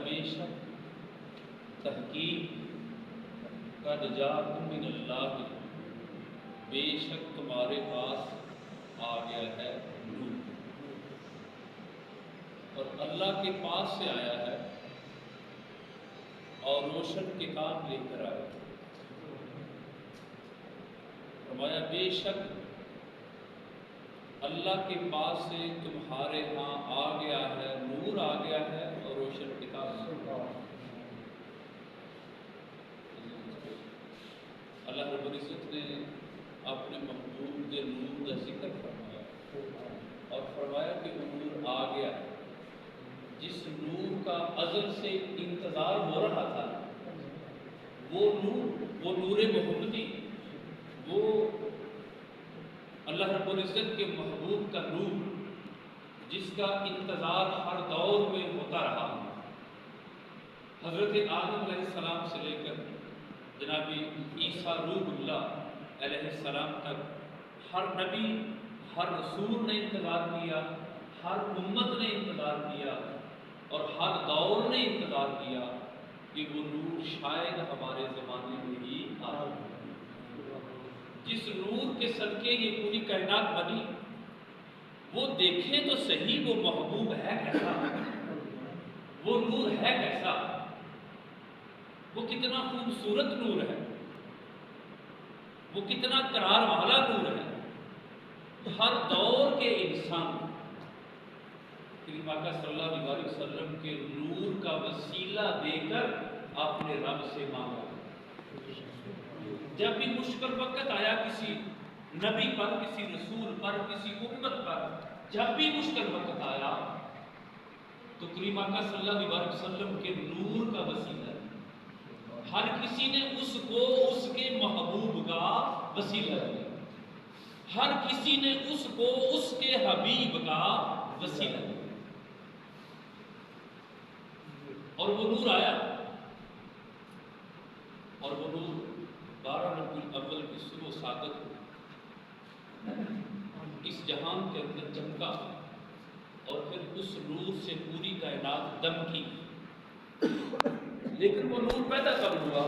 بے شک تحقیق قد جاءکم من اللہ، بے شک تمہارے پاس آ گیا ہے نور، اور اللہ کے پاس سے آیا ہے اور روشن کتاب لے کر آیا ہے۔ فرمایا بے شک اللہ کے پاس سے تمہارے ہاں آ گیا ہے نور، آ گیا ہے اور روشن کتاب۔ اللہ رب العزت نے اپنے محبوب کے نور کا ذکر فرمایا اور فرمایا کہ وہ نور آ گیا ہے، جس نور کا ازل سے انتظار ہو رہا تھا، وہ نور محمدی، وہ اللہ رب العزت کے محبوب کا نور، جس کا انتظار ہر دور میں ہوتا رہا۔ حضرت آدم علیہ السلام سے لے کر جناب عیسیٰ روح اللہ علیہ السلام تک ہر نبی، ہر رسول نے انتظار کیا، ہر امت نے انتظار کیا اور ہر دور نے انتظار کیا کہ وہ نور شاید ہمارے زمانے میں ہی آ۔ جس نور کے صدقے یہ پوری کائنات بنی، وہ دیکھیں تو صحیح وہ محبوب ہے کیسا، وہ نور ہے کیسا، وہ کتنا خوبصورت نور ہے، وہ کتنا قرار والا نور ہے۔ ہر دور کے انسان کریم آقا صلی اللہ علیہ وسلم کے نور کا وسیلہ دے کر اپنے رب سے مانگا۔ جب بھی مشکل وقت آیا کسی نبی پر، کسی رسول پر، کسی امت پر، جب بھی مشکل وقت آیا تو کریم آقا صلی اللہ علیہ وسلم کے نور کا وسیلہ، ہر کسی نے اس کو اس کے محبوب کا وسیلہ دیا، ہر کسی نے اس کو اس کے حبیب کا وسیلہ دیا، اور وہ نور آیا، اور وہ نور 12 ربیع الاول کی صبح سعادت اس جہان کے اندر چمکا، اور پھر اس نور سے پوری کائنات دم کی۔ لیکن وہ نور پیدا کب ہوا؟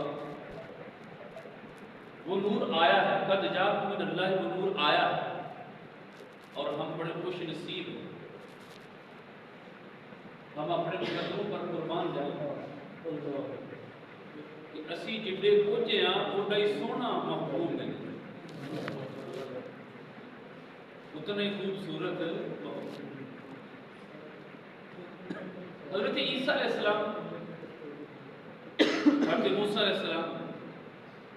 وہ نور آیا ہے، قد جاءکم من اللہ، وہ نور آیا ہے، اور ہم بڑے خوش نصیب ہیں، ہم اپنے قدموں پر قربان جائیں کہ اسی جڈے پہنچے ہاں اوڈا ہی سونا محبوب ملے، اتنا ہی خوبصورت محبوب۔ حضرت عیسیٰ علیہ السلام، حضرت موسیٰ علیہ السلام،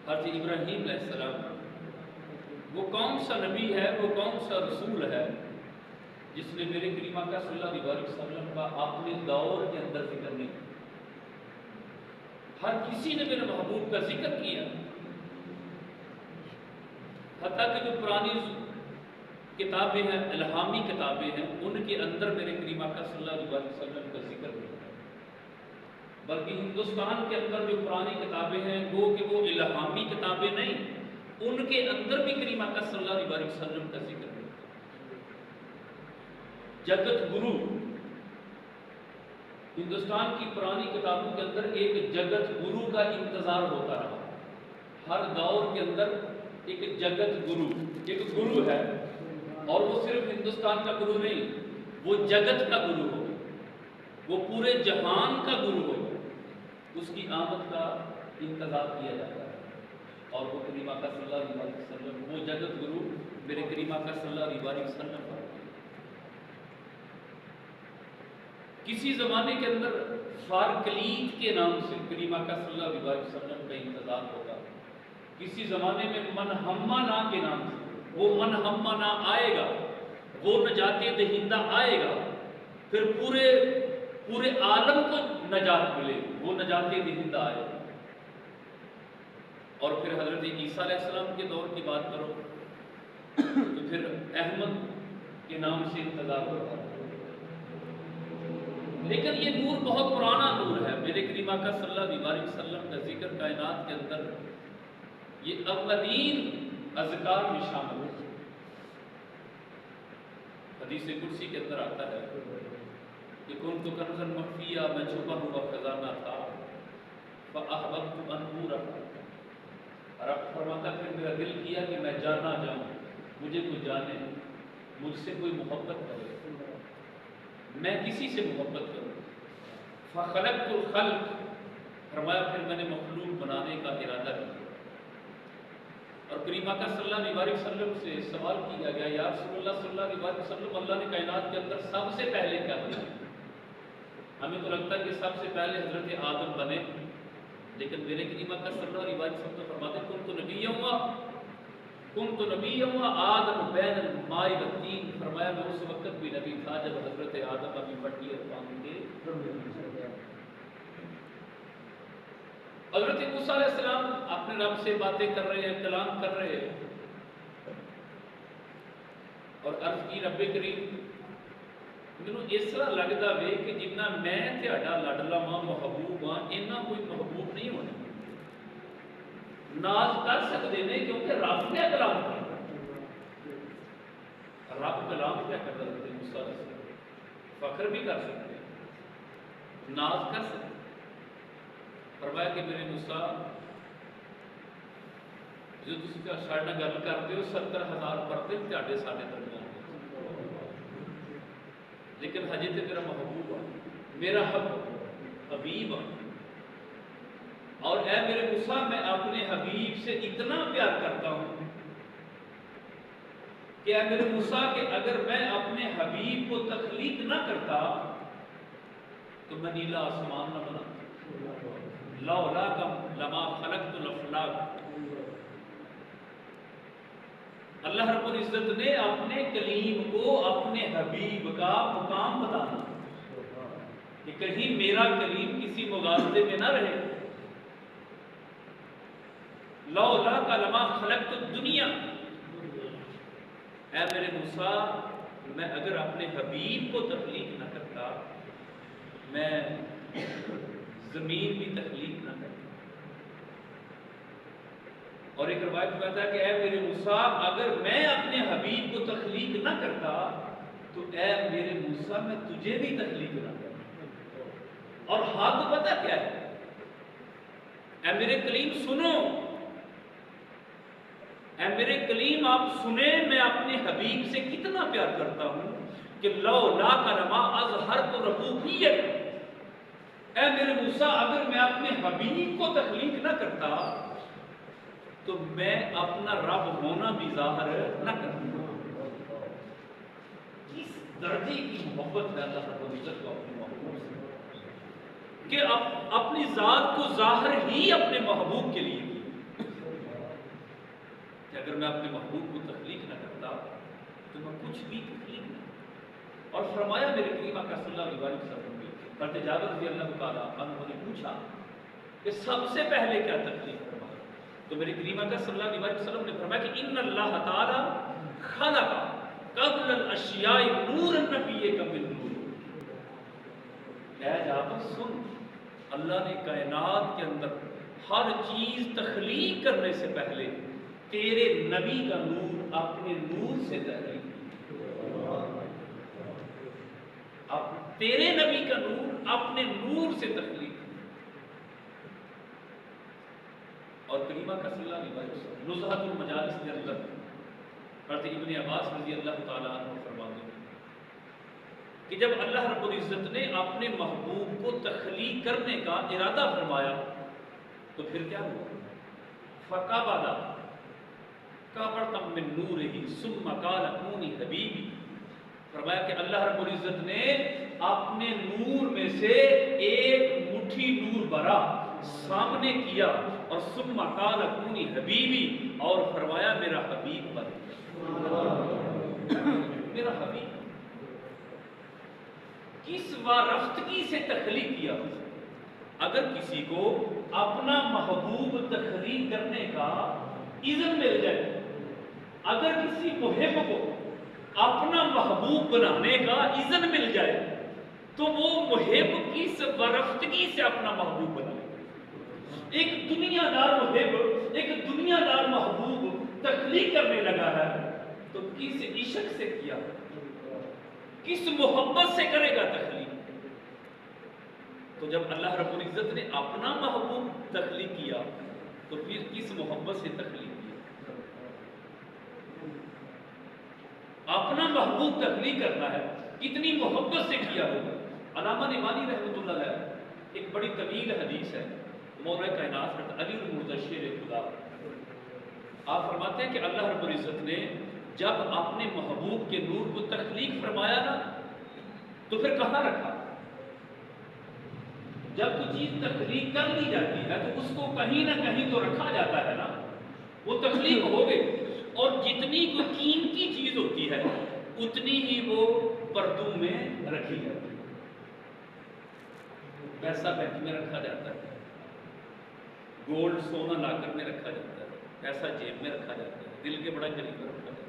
حضرت ابراہیم علیہ السلام، وہ کون سا نبی ہے، وہ کون سا رسول ہے جس نے میرے کریم آقا صلی اللہ علیہ وسلم کا اپنے دور کے اندر ذکر نہیں کیا؟ ہر کسی نے میرے محبوب کا ذکر کیا، حتیٰ کہ جو پرانی کتابیں ہیں، الہامی کتابیں ہیں، ان کے اندر میرے کریم آقا صلی اللہ علیہ وسلم کا ذکر نہیں ہے، بلکہ ہندوستان کے اندر جو پرانی کتابیں ہیں وہ کہ وہ الہامی کتابیں نہیں، ان کے اندر بھی کریم آقا صلی اللہ علیہ وسلم کا ذکر نہیں ہے۔ جگت گرو، ہندوستان کی پرانی کتابوں کے اندر ایک جگت گرو کا انتظار ہوتا رہا، ہر دور کے اندر ایک جگت گرو، ایک گرو ہے، اور وہ صرف ہندوستان کا گرو نہیں، وہ جگت کا گرو ہو، وہ پورے جہان کا گرو ہو، اس کی آمد کا انتظار کیا جاتا ہے، اور وہ کریم آقا صلی اللہ علیہ وسلم، وہ جگت گرو میرے کریم آقا صلی اللہ علیہ وسلم پر۔ کسی زمانے کے اندر فارکلید کے نام سے کریم آقا صلی اللہ علیہ وسلم کا انتظار ہوگا، کسی زمانے میں منہمہ نا کے نام سے، وہ منہمہ نا آئے گا، وہ نجات دہندہ آئے گا، پھر پورے عالم کو نجات ملے، وہ نجات دہندہ آئے گا۔ اور پھر حضرت عیسیٰ علیہ السلام کے دور کی بات کرو تو پھر احمد کے نام سے انتظار ہوتا ہے۔ لیکن یہ نور بہت پرانا نور ہے، میرے کریم آقا صلی اللہ علیہ وسلم کا ذکر کائنات کے اندر یہ اولین اذکار میں شامل ہے۔ حدیث قدسی کے اندر آتا ہے کہ کنت کنزا مخفیا، میں چھپا ہوا خزانہ تھا، فاحببت ان اورث، اور اب فرماتا پھر میرا دل کیا کہ میں جانا جاؤں، مجھے کوئی جانے، مجھ سے کوئی محبت کرے، میں کسی سے محبت کروں۔ فخلقت الخلق، فرمایا پھر میں نے مخلوق بنانے کا ارادہ کیا، اور کریم آقا صلی اللہ علیہ وسلم سے سوال کیا گیا، یا رسول اللہ صلی اللہ علیہ وسلم، اللہ نے کائنات کے اندر سب سے پہلے کیا دیا؟ ہمیں تو لگتا ہے کہ سب سے پہلے حضرت آدم بنے، لیکن میرے کریم آقا صلی اللہ علیہ وسلم تو فرماتے کنت نبی آدم بین الماء والطین، فرمایا میں اس وقت بھی نبی تھا جب حضرت آدم ابھی مٹی اور پانی کے۔ حضرت موسیٰ علیہ السلام اپنے رب سے باتیں کر رہے ہیں، کلام کر رہے ہیں، اور عرض کی رب کریم مینوں اس طرح لگتا وے کہ جتنا میں تہاڈا لاڈلا ماں محبوب ہاں، اینا کوئی محبوب نہیں ہونا۔ ناز کر سکتے ہیں کیونکہ رب نے کلام کیا، رب کلام کیا کر رہے تھے موسیٰ علیہ السلام، فخر بھی کر سکتے ہیں، ناز کر سکتے ہیں۔ فرمایا کہ میرے موسیٰ جو تسی ساڈے نال گل کرتے ہو 70,000 پردے تہاڈے ساڈے درمیان، لیکن ہجے تے میرا محبوب ہے، میرا حبیب ہے، اور اے میرے موسیٰ میں اپنے حبیب سے اتنا پیار کرتا ہوں کہ اے میرے موسیٰ کہ اگر میں اپنے حبیب کو تخلیق نہ کرتا تو میں نیلا آسمان نہ بنا، لولاک لما خلقت الافلاک۔ اللہ رب العزت نے اپنے کلیم کو اپنے حبیب کا مقام بتانا کہ کہیں میرا کلیم کسی مغالطے میں نہ رہے۔ لولاک لما خلقت الدنیا، اے میرے موسیٰ میں اگر اپنے حبیب کو تخلیق نہ کرتا میں زمین بھی تخلیق نہ کرتا۔ اور ایک روایت میں آتا ہے کہ اے میرے موسیٰ اگر میں اپنے حبیب کو تخلیق نہ کرتا تو اے میرے موسیٰ میں تجھے بھی تخلیق نہ کرتا۔ اور حد پتہ کیا ہے؟ اے میرے کلیم سنو، اے میرے کلیم آپ سنیں میں اپنے حبیب سے کتنا پیار کرتا ہوں کہ لولاک لما اظہرت ربوبیت، اے میرے موسیٰ اگر میں اپنے حبیب کو تخلیق نہ کرتا تو میں اپنا رب ہونا بھی ظاہر نہ کرتا۔ اس درجے کی محبت ہے اللہ رب العزت کو اپنے محبوب سے کہ اپنی ذات کو ظاہر ہی اپنے محبوب کے لیے کی کہ اگر میں اپنے محبوب کو تخلیق نہ کرتا تو میں کچھ بھی تخلیق نہ کرتا۔ اور فرمایا میرے کریم آقا صلی اللہ علیہ وسلم نے، حضرت جابر رضی اللہ تعالیٰ عنہ نے پوچھا کہ سب سے پہلے کیا تخلیق فرمایا؟ تو میرے کریم آقا صلی اللہ علیہ وسلم نے فرمایا کہ ان اللہ تعالیٰ خلق قبل الاشیاء نور النبی کا من نور۔ اے جابر سن، اللہ نے کائنات کے اندر ہر چیز تخلیق کرنے سے پہلے تیرے نبی کا نور اپنے نور سے تخلیق کیا، تیرے نبی کا نور اپنے نور سے تخلیق۔ اور کریم آقا صلی اللہ علیہ وسلم نزہۃ المجالس کے اندر حضرت ابن عباس رضی اللہ تعالیٰ عنہ فرماتے ہیں کہ جب اللہ رب العزت نے اپنے محبوب کو تخلیق کرنے کا ارادہ فرمایا تو پھر کیا ہوا؟ فقبض قبضۃ من نورہ ثم قال کونی حبیبی، فرمایا کہ اللہ رب العزت نے اپنے نور میں سے ایک مٹھی نور بھرا سامنے کیا اور ثم قال کونی حبیبی، اور فرمایا میرا حبیب بن، میرا حبیب۔ کس وارفتگی سے تخلیق کیا؟ اگر کسی کو اپنا محبوب تخلیق کرنے کا اذن مل جائے، اگر کسی محب کو اپنا محبوب بنانے کا اذن مل جائے تو وہ محب کس وارفتگی سے اپنا محبوب بنائے؟ ایک دنیا دار محب، ایک دنیا دار محبوب تخلیق کرنے لگا ہے تو کس عشق سے کیا، کس محبت سے کرے گا تخلیق؟ تو جب اللہ رب العزت نے اپنا محبوب تخلیق کیا تو پھر کس محبت سے تخلیق کیا؟ اپنا محبوب تخلیق کرنا ہے، کتنی محبت سے کیا ہوگا۔ علامہ نعمانی رحمۃ اللہ علیہ ایک بڑی طویل حدیث ہے، مولا کائنات علی المرتشر خدا، آپ فرماتے ہیں کہ اللہ رب العزت نے جب اپنے محبوب کے نور کو تخلیق فرمایا نا تو پھر کہاں رکھا؟ جب کوئی چیز تخلیق کر لی جاتی ہے تو اس کو کہیں نہ کہیں تو رکھا جاتا ہے نا، وہ تخلیق ہو گئی، اور جتنی کوئی قیمتی چیز ہوتی ہے اتنی ہی وہ پردوں میں رکھی جاتی ہے۔ پیسہ بینک میں رکھا جاتا ہے، گولڈ سونا لاکر میں رکھا جاتا ہے، پیسہ جیب میں رکھا جاتا ہے، دل کے بڑا قریب میں رکھا جاتا ہے۔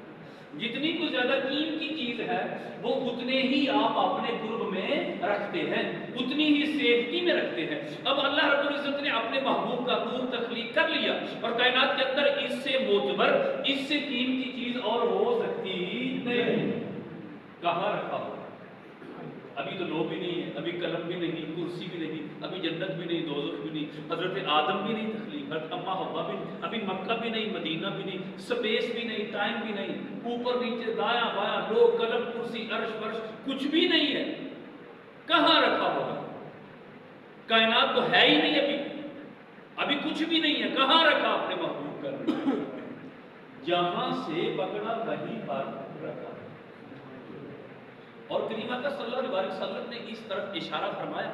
جتنی کوئی زیادہ قیمتی چیز ہے وہ اتنے ہی آپ اپنے قرب میں رکھتے ہیں، اتنی ہی سیفٹی میں رکھتے ہیں۔ اب اللہ رب العزت نے اپنے محبوب کا نور تخلیق کر لیا، اور کائنات کے اندر اس سے معتبر، اس سے قیمتی چیز اور ہو سکتی نہیں، کہاں رکھا ہو؟ ابھی تو لو بھی نہیں ہے، ابھی قلم بھی نہیں، کرسی بھی نہیں، ابھی جنت بھی نہیں، دوزخ بھی نہیں، حضرت آدم بھی نہیں تخلیق، حضرت اما حوا بھی نہیں، ابھی مکہ بھی نہیں، مدینہ بھی نہیں، سپیس بھی نہیں، ٹائم بھی نہیں، اوپر نیچے دایاں بایاں لو قلم کرسی عرش فرش کچھ بھی نہیں ہے، کہاں رکھا ہوگا؟ کائنات تو ہے ہی نہیں، ابھی کچھ بھی نہیں ہے، کہاں رکھا اپنے محبوب کا؟ جہاں سے پکڑا وہیں پر رکھا۔ اور کریمہ کا صلی اللہ علیہ وسلم نے اس طرف اشارہ فرمایا،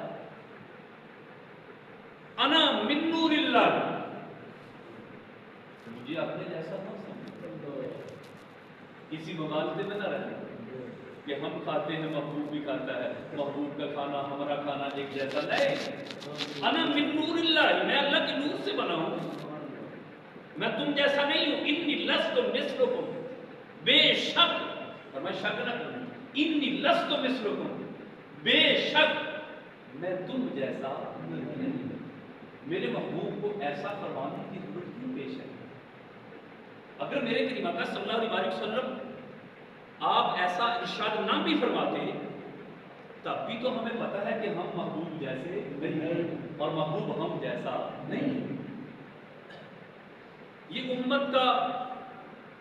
انا من نور اللہ، مجھے اپنے جیسا نہ سمجھو، کسی مغالطے میں نہ رہے کہ ہم کھاتے ہیں محبوب بھی کھاتا ہے، محبوب کا کھانا ہمارا کھانا ایک جیسا نہیں۔ انا من نور اللہ، میں اللہ کے نور سے بنا ہوں، میں تم جیسا نہیں ہوں۔ انی لست مثلکم، بے شک، اور میں شک نہ کروں، انی لست مثلکم، بے شک میں تم جیسا نہیں۔ میرے محبوب کو ایسا فرمانے کی ضرورت کیوں پیش ہے؟ اگر میرے کریمہ کا صلی اللہ علیہ وسلم آپ ایسا ارشاد نہ بھی فرماتے تب بھی تو ہمیں پتا ہے کہ ہم محبوب جیسے نہیں، اور محبوب ہم جیسا نہیں۔ یہ امت کا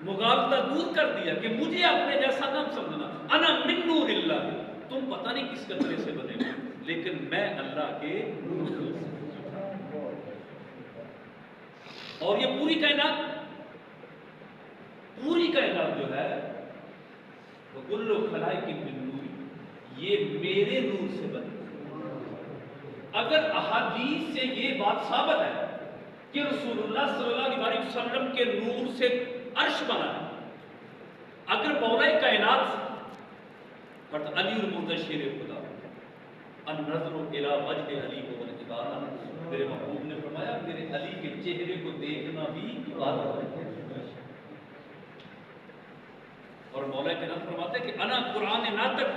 مغالطہ دور کر دیا کہ مجھے اپنے جیسا نہ سمجھنا، انا من نور اللہ، تم پتہ نہیں کس قطرے سے بنے ہو لیکن میں اللہ کے نور سے۔ اور یہ پوری کائنات جو ہے وہ کلو خلائق من نور، یہ میرے نور سے بنی۔ اگر احادیث سے یہ بات ثابت ہے کہ رسول اللہ صلی اللہ علیہ وسلم کے نور سے عرش بنا ہے، اگر مولا کائنات حضرت علی المرتشر خدا النظر الی وجہ علی و العبادہ، میرے محبوب نے فرمایا میرے علی کے چہرے کو دیکھنا بھی عبادت ہے۔ اور مولا کائنات فرماتے ہیں کہ انا قرآن ناطق،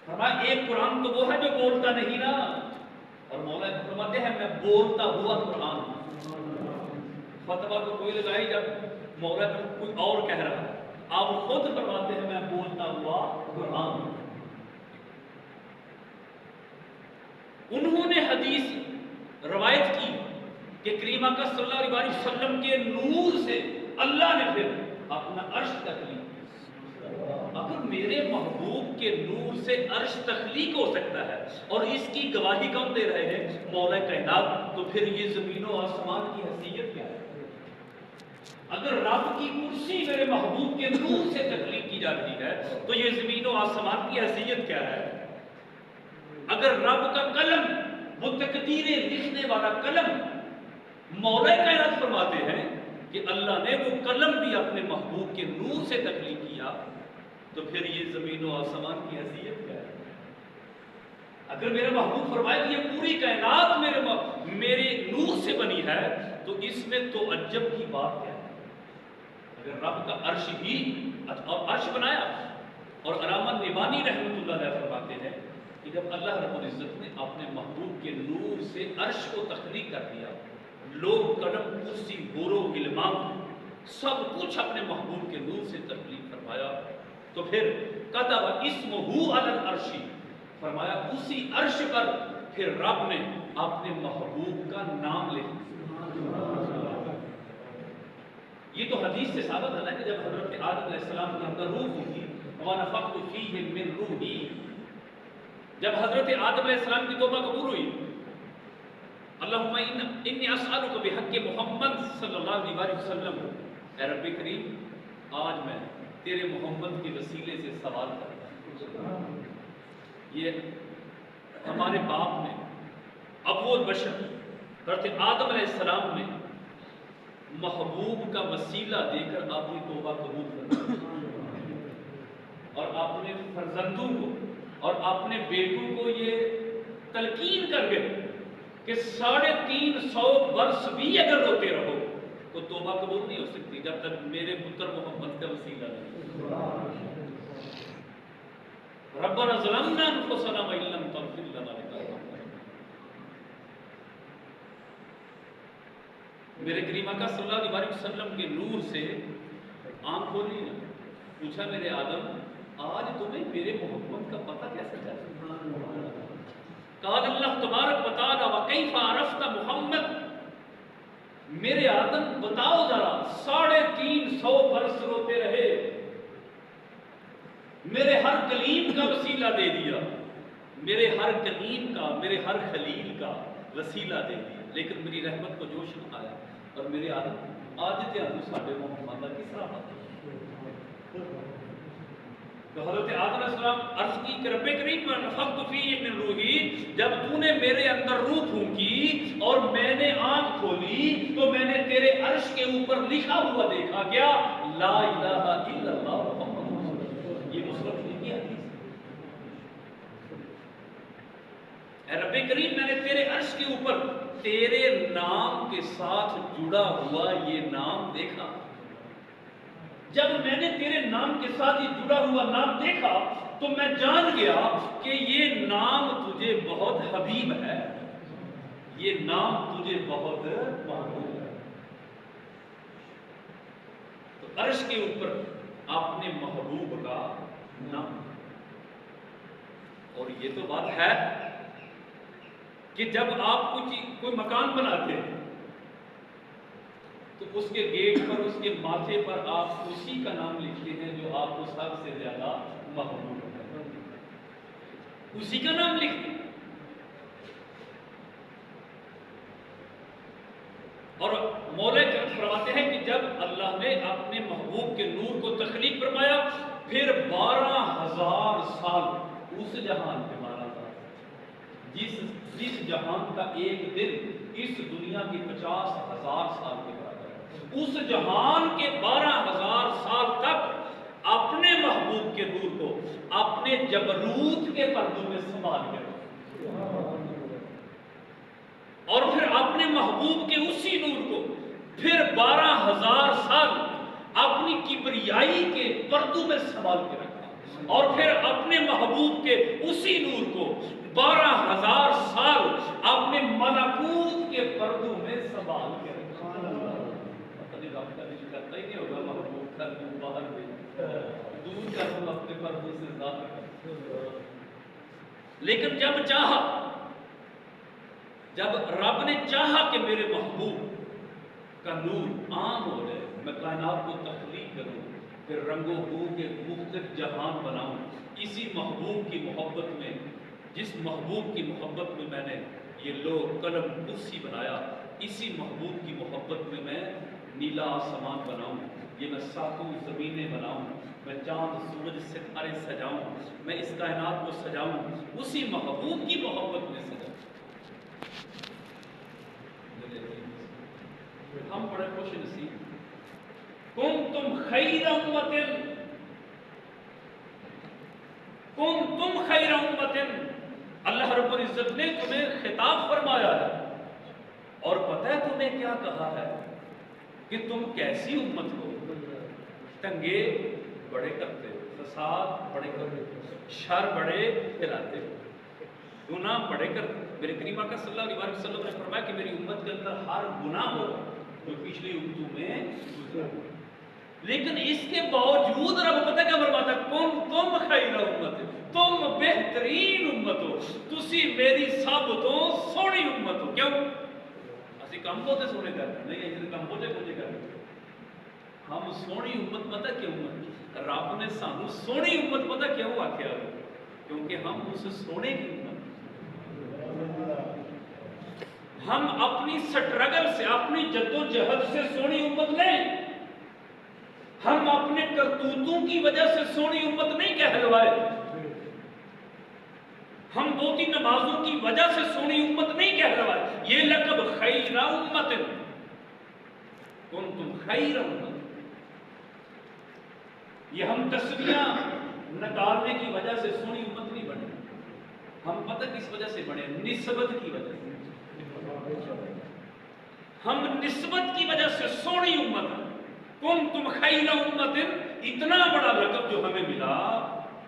فرمایا ایک قرآن تو وہ ہے جو بولتا نہیں نا، اور مولا فرماتے ہیں میں بولتا ہوا قرآن۔ فتویٰ کو کوئی لگائی جب مولا کوئی اور کہہ رہا ہے، آپ خود فرماتے ہیں میں بولتا ہوا قرآن۔ انہوں نے حدیث روایت کی کہ کریمہ کا صلی اللہ علیہ وسلم کے نور سے اللہ نے پھر اپنا عرش تخلیق کیا۔ اگر میرے محبوب کے نور سے عرش تخلیق ہو سکتا ہے اور اس کی گواہی کم دے رہے ہیں مولا کائنات، تو پھر یہ زمین و آسمان کی حیثیت کیا ہے؟ اگر رب کی کرسی میرے محبوب کے نور سے تخلیق کی جاتی ہے تو یہ زمین و آسمان کی حیثیت کیا ہے؟ اگر رب کا قلم، وہ تقدیریں لکھنے والا قلم، مولا کائنات فرماتے ہیں کہ اللہ نے وہ قلم بھی اپنے محبوب کے نور سے تخلیق کیا، تو پھر یہ زمین و آسمان کی حیثیت کیا ہے؟ اگر میرا محبوب فرمائے کہ یہ پوری کائنات میرے نور سے بنی ہے تو اس میں تو عجب کی بات کیا ہے؟ اگر رب کا عرش ہی عرش بنایا، اور علامہ نعمانی رحمۃ اللہ علیہ فرماتے ہیں کہ جب اللہ رب العزت نے اپنے محبوب کے نور سے عرش کو تخلیق کر دیا، لوگ قلم کرسی گورو غلمان سب کچھ اپنے محبوب کے نور سے تخلیق فرمایا، تو پھر کتب اسمہ علی العرش، فرمایا اسی عرش پر پھر رب نے اپنے محبوب کا نام لکھ دیا۔ یہ تو حدیث سے ثابت ہے نا کہ جب حضرت آدم علیہ السلام کے اندر روح ہوگی، وَنَفَخْتُ فِيهِ مِن رُوحِي، جب حضرت آدم علیہ السلام کی توبہ قبول ہوئی، اللہم انی اسألک بحق محمد صلی اللہ علیہ وسلم، اے رب کریم آج میں تیرے محمد کے وسیلے سے سوال کرتا ہوں۔ یہ ہمارے باپ نے، ابو البشر حضرت آدم علیہ السلام نے محبوب کا وسیلہ دے کر آپ کی توبہ قبول کرنا، اور اپنے فرزندوں کو اور اپنے بیٹوں کو یہ تلقین کر گئے کہ 350 برس بھی اگر روتے رہو تو توبہ قبول نہیں ہو سکتی جب تک میرے پتر محمد کا وسیلہ نہیں۔ ربنا ظلمنا انفسنا وان لم تغفر لنا وترحمنا۔ میرے کریم آقا صلی اللہ علیہ وسلم کے نور سے آنکھ کھولی نا، پوچھا میرے آدم آج تمہیں میرے محمد کا پتہ کیسے چلا؟ قال اللہ تبارک و تعالی وکیف عرفت محمد، میرے آدم بتاؤ ذرا 350 برس روتے رہے، میرے ہر کلیم کا وسیلہ دے دیا، میرے ہر کلیم کا، میرے ہر خلیل کا وسیلہ دے دیا، لیکن میری رحمت کو جوش نہ آیا، اور میرے آدم آج تیانو ساڑھے محمد کا کس طرح بات؟ تو حضرت آدم علیہ السلام عرض کی کہ رب کریم نفخت فیہ من روحی، جب تو نے میرے اندر روح پھونکی اور میں نے آنکھ کھولی تو میں نے تیرے عرش کے اوپر لکھا ہوا دیکھا، کیا؟ لا الہ الا اللہ محمد رسول اللہ۔ یہ مسلم کی حدیث ہے۔ اے رب کریم میں نے تیرے عرش کے اوپر تیرے نام کے ساتھ جڑا ہوا یہ نام دیکھا، جب میں نے تیرے نام کے ساتھ یہ جڑا ہوا نام دیکھا تو میں جان گیا کہ یہ نام تجھے بہت حبیب ہے، یہ نام تجھے بہت محبوب ہے۔ تو عرش کے اوپر اپنے محبوب کا نام، اور یہ تو بات ہے کہ جب آپ کوئی مکان بناتے ہیں تو اس کے گیٹ پر، اس کے ماتھے پر آپ اسی کا نام لکھتے ہیں جو آپ کو سب سے زیادہ محبوب ہے، اسی کا نام لکھتے ہیں۔ اور مولا کرم فرماتے ہیں کہ جب اللہ نے اپنے محبوب کے نور کو تخلیق فرمایا، پھر 12,000 سال اس جہان کے 12,000 جس جہان کا ایک دن اس دنیا کی 50,000 سال کے برابر ہے، اس جہان کے 12,000 سال تک اپنے محبوب کے نور کو اپنے جبروت کے پردوں میں سنبھال کے رکھا، اور پھر اپنے محبوب کے اسی نور کو پھر 12,000 سال اپنی کبریائی کے پردوں میں سنبھال کے رکھا، اور پھر اپنے محبوب کے اسی نور کو 12,000 سال اپنے ملکوت کے پردوں میں سنبھال کے رکھا۔ پتہ نہیں رب کا رشتہ کرتا ہی نہیں ہوگا، محبوب کا نور باہر بھی دور کا ہم اپنے پردوں سے ظاہر کرتے، لیکن جب رب نے چاہا کہ میرے محبوب کا نور عام ہو جائے، میں کائنات کو تخلیق کروں، پھر رنگ و بو کے مختلف جہان بناؤں، اسی محبوب کی محبت میں، جس محبوب کی محبت میں میں نے یہ لوح قلم کرسی بنایا، اسی محبوب کی محبت میں میں نیلا آسمان بناؤں، یہ میں ساتوں زمینیں بناؤں، میں چاند سورج ستارے سجاؤں، میں اس کائنات کو سجاؤں، اسی محبوب کی محبت میں سجاؤں۔ ہم بڑے خوش نصیب، کنتم خیر امت، کنتم خیر امت، اللہ رب العزت نے تمہیں خطاب فرمایا ہے، اور پتہ ہے تمہیں کیا کہا ہے کہ تم کیسی امت ہو؟ دنگے بڑے کرتے ہو، فساد بڑے کرتے ہو، شر بڑے پھیلاتے ہو، گناہ بڑے کرتے ہو۔ میرے کریم آقا صلی اللہ علیہ وسلم نے فرمایا کہ میری امت کے اندر ہر گناہ ہوگا جو پچھلی امتوں میں گزرا، لیکن اس کے باوجود رب پتہ کیا فرماتا ہے؟ تم خیر امت، تم بہترین امت امت ہو, تسی میری سب تو سونی امت ہو. کیوں اسی کم بہتے سونے کرتے نہیں, اسی کم بہتے کچھ کرتے. ہم سونی امت پتہ کیوں ہے؟ رب نے سانو سونی امت پتہ کیوں آخیا؟ کیونکہ ہم اس سونے کی امت, ہم اپنی سٹرگل سے, اپنی جدوجہد سے سونی امت نہیں, ہم اپنے کرتوتوں کی وجہ سے سونی امت نہیں کہلوائے, ہم بہتی نمازوں کی وجہ سے سونی امت نہیں کہلوائے. یہ لقب خیر امت, کنتم خیر امت, یہ ہم تسبیحاں نکالنے کی وجہ سے سونی امت نہیں بنے. ہم پتہ کس وجہ سے بنے؟ نسبت کی وجہ سے. ہم نسبت کی وجہ سے سونی امت ہیں. کنتم خیر امت, اتنا بڑا لقب جو ہمیں ملا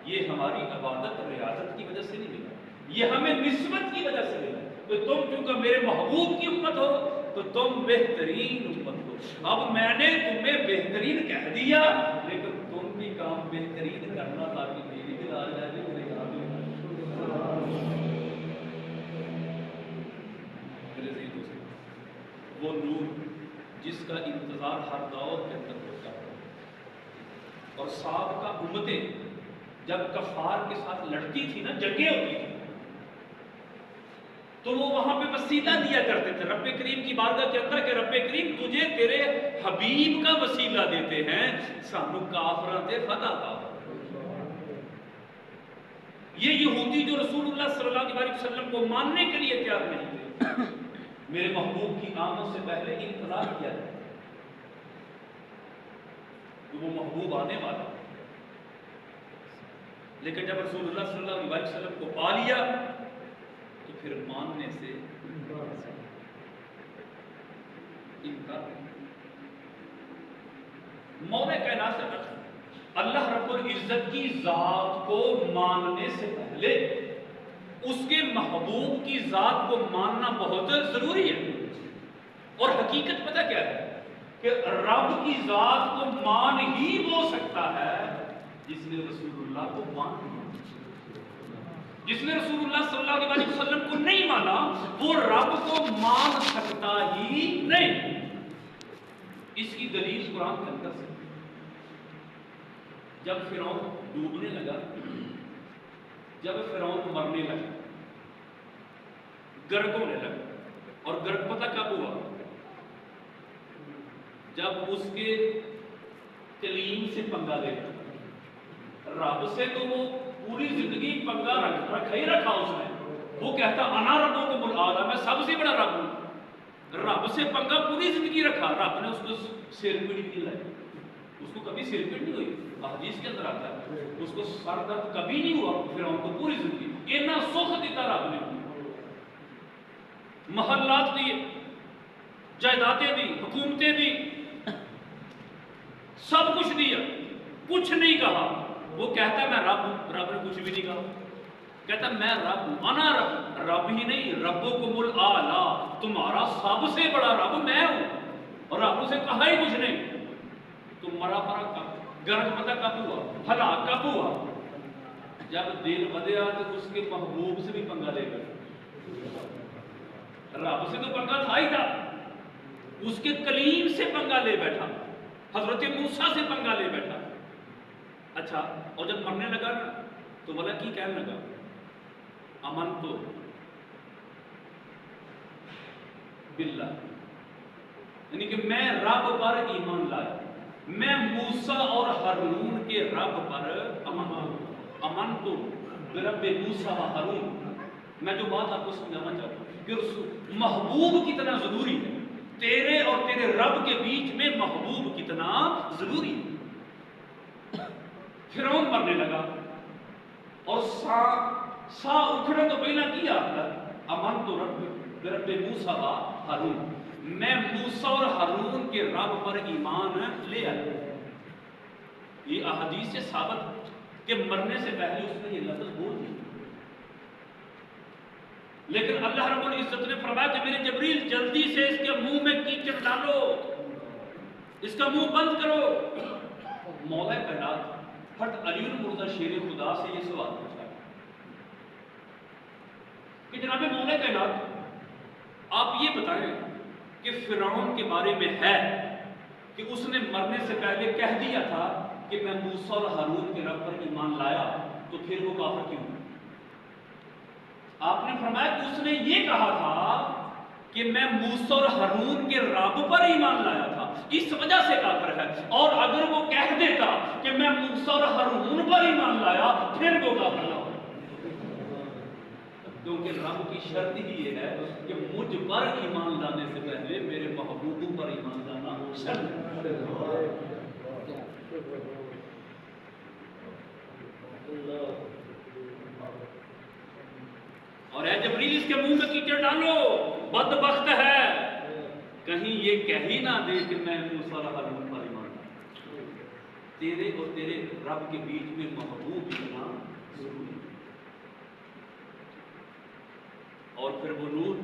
یہ ہماری عبادت اور ریاضت کی وجہ سے نہیں ملا, یہ ہمیں نسبت کی وجہ سے ملا. تو تم چونکہ میرے محبوب کی امت ہو تو تم بہترین امت ہو. اب میں نے تمہیں بہترین کہہ دیا, لیکن تم بھی کام بہترین کرنا تاکہ میری بھی لاج آ جائے, میرے یہاں بھی وہ نور جس کا انتظار ہر دور کے اندر ہوتا ہے. اور سابقہ امتیں جب کفار کے ساتھ لڑتی تھی نا, جنگیں ہوتی تھی, تو وہ وہاں پہ وسیلہ دیا کرتے تھے رب کریم کی بارگاہ کے اندر کہ رب کریم تجھے تیرے حبیب کا وسیلہ دیتے ہیں, سانو کافراں تے فتح کا. یہ یہودی جو رسول اللہ صلی اللہ علیہ وسلم کو ماننے کے لیے تیار نہیں تھے, میرے محبوب کی آمد سے پہلے انتظار کیا جائے کہ وہ محبوب آنے والا. لیکن جب رسول اللہ صلی اللہ علیہ وسلم کو پا لیا تو پھر ماننے سے انکار. مولا کائنات سے رکھ, اللہ رب العزت کی ذات کو ماننے سے پہلے اس کے محبوب کی ذات کو ماننا بہت ضروری ہے. اور حقیقت پتہ کیا ہے کہ رب کی ذات کو مان ہی وہ سکتا ہے جس نے رسول اللہ کو مان لیا. جس نے رسول اللہ صلی اللہ علیہ وسلم کو نہیں مانا وہ رب کو مان سکتا ہی نہیں. اس کی دلیل قرآن کے اندر سے, جب فرعون ڈوبنے لگا, جب فرعون مرنے لگا, گرک ہونے لگا, اور گرک پتہ کب ہوا؟ جب اس کے کلیم سے پنگا لے گا. رب سے تو وہ پوری زندگی پنگا رکھا ہی رکھا اس نے, وہ کہتا انا ربکم الاعلی, میں سب سے بڑا رب ہوں. رب سے پنگا پوری زندگی رکھا, رب نے اس کو سر پیڑھی نہیں لائی, اس کو کبھی سر پیڑ نہیں ہوئی. حدیث کے اندر آتا ہے اس کو سر درد کبھی نہیں ہوا. پھر ان کو پوری زندگی اتنا سکھ دیتا رب نے, محلات دیے, جائیدادیں دی, حکومتیں دی, سب کچھ دیا, کچھ نہیں کہا. وہ کہتا میں رب ہوں, رب نے کچھ بھی نہیں کہا. کہتا میں رب ہوں, انا رب, رب ہی نہیں ربکم الاعلی, تمہارا سب سے بڑا رب میں ہوں. اور رب سے کہا ہی کچھ نہیں. تم مرا پڑا کب, گرک پتہ کب ہوا, ہلاک کب ہوا؟ جب دل بدیا تو اس کے محبوب سے بھی پنگا لے گا. رب سے تو پنگا تھا ہی تھا, اس کے کلیم سے پنگا لے بیٹھا, حضرت موسیٰ سے پنگا لے بیٹھا. اچھا, اور جب مرنے لگا نا تو بولا کی کہنے لگا, امن تو باللہ, یعنی کہ میں رب پر ایمان لایا, میں موسیٰ اور ہارون کے رب پر امن تو برب موسیٰ و ہارون. میں جو بات آپ کو سمجھانا چاہتا ہوں کہ محبوب کتنا ضروری ہے, تیرے اور تیرے رب کے بیچ میں محبوب کتنا ضروری ہے. فرعون مرنے لگا اور سا اکھڑے تو پہلا کیا امن تو رب موسیٰ و ہارون, میں موسیٰ اور ہارون کے رب پر ایمان لے آیا. یہ احادیث سے ثابت کہ مرنے سے پہلے اس نے یہ لفظ بول دیا. لیکن اللہ رب العزت نے فرمایا کہ میرے جبریل جلدی سے اس کے منہ میں کیچڑ ڈالو, اس کا منہ بند کرو. مولا کائنات حضرت علی المرتضی شیر خدا سے یہ سوال پوچھا, کہ جناب مولا کائنات آپ یہ بتائیں کہ فرعون کے بارے میں ہے کہ اس نے مرنے سے پہلے کہہ دیا تھا کہ میں موسیٰ اور ہارون کے رب پر ایمان لایا، تو پھر وہ کافر کیوں؟ آپ نے فرمایا کہ اس نے یہ کہا تھا کہ میں موسیٰ اور ہارون کے رب پر ایمان لایا تھا، اس وجہ سے کافر ہے۔ اور اگر وہ کہہ دیتا کہ میں موسیٰ اور ہارون پر ایمان لایا، پھر وہ کافر نہ ہوتا، کیونکہ رب کی شرط ہی یہ ہے کہ مجھ پر ایمان لانے سے پہلے میرے محبوبوں پر ایمان لانا شرط ہے۔ اور اے جبریل اس کے منہ میں کیچڑ ڈالو، بدبخت ہے، کہیں یہ کہہ ہی نہ دے کہ میں موسیٰ اور ہارون پر ایمان لایا۔ تیرے اور تیرے رب کے بیچ میں محبوب اتنا ضروری ہے۔ اور پھر وہ نور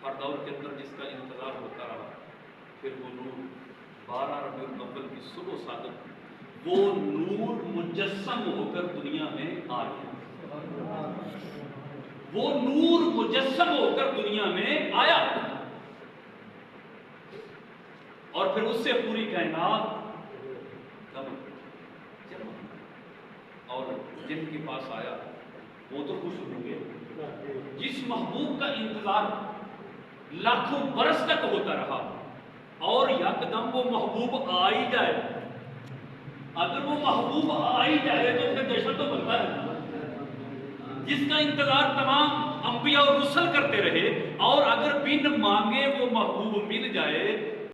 ہر دور کے اندر جس کا انتظار ہوتا رہا، پھر وہ نور 12 ربیع الاول کی صبح صادق، وہ نور مجسم ہو کر دنیا میں آیا، وہ نور مجسم ہو کر دنیا میں آیا، اور پھر اس سے پوری کائنات اور جن کے پاس آیا وہ تو خوش ہو گئے۔ جس محبوب کا انتظار لاکھوں برس تک ہوتا رہا اور یکدم وہ محبوب آ ہی جائے، اگر وہ محبوب آ ہی جائے تو پھر دہشت تو بنتا ہے۔ جس کا انتظار تمام انبیاء اور رسل کرتے رہے، اور اگر بن مانگے وہ محبوب مل جائے